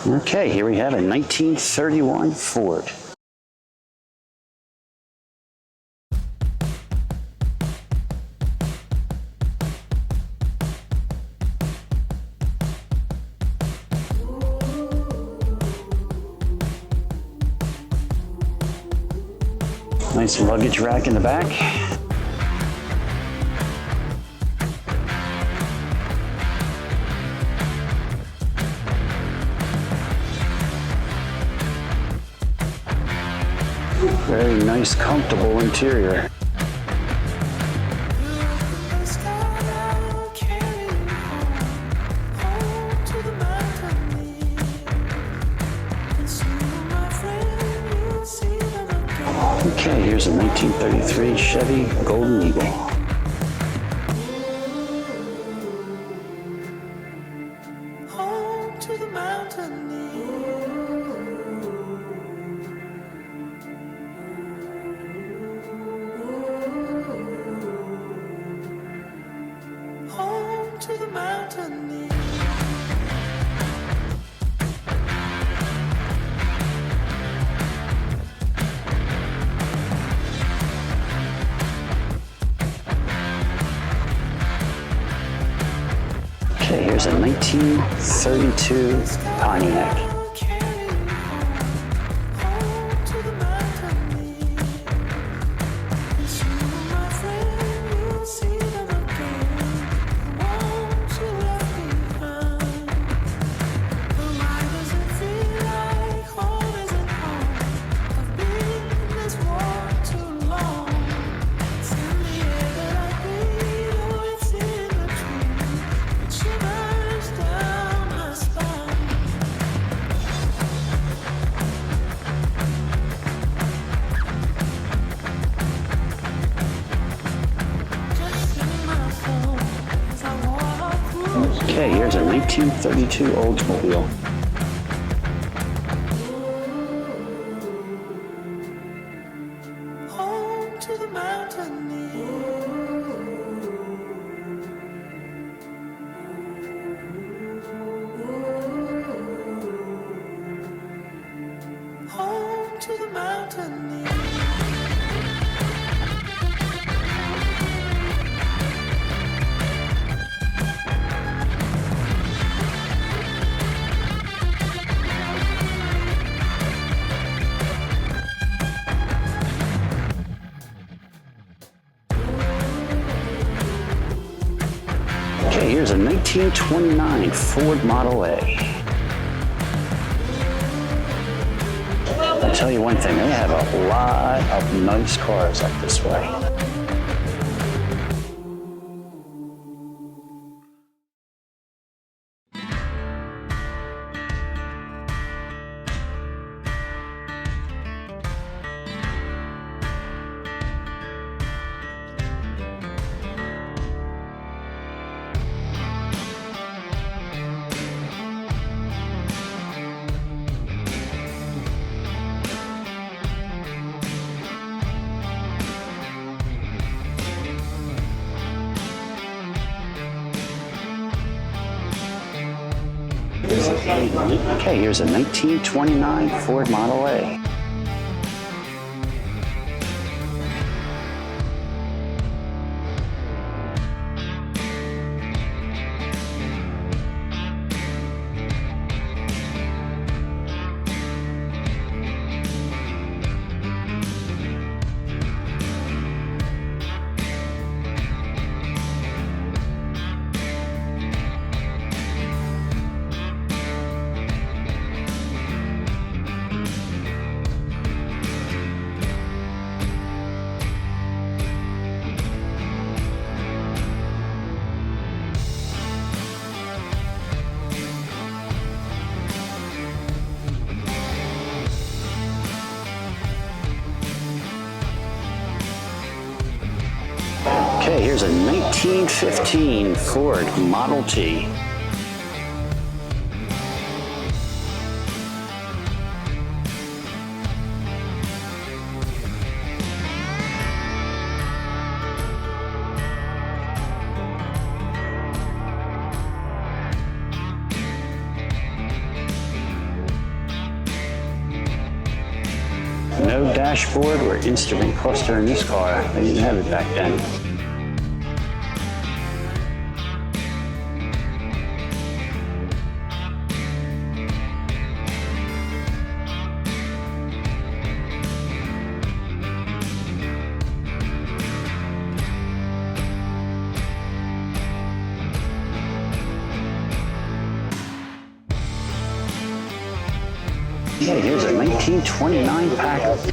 Okay, here we have a 1931 Ford. Nice luggage rack in the back. Very nice, comfortable interior. Okay, here's a 1933 Chevy Golden Eagle. Home to the mountain. To the mountain. Okay, here's a 1932 Pontiac. Okay, here's a 1932 Oldsmobile. Home to the mountain. Home to the mountain. Okay, here's a 1929 Ford Model A. I'll tell you one thing, they have a lot of nice cars up this way. Okay, here's a 1929 Ford Model A. here's a 1915 Ford Model T. No dashboard or instrument cluster in this car. They didn't have it back then. Yeah, here's a 1929 Packard.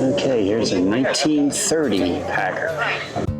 Okay, here's a 1930 Packard.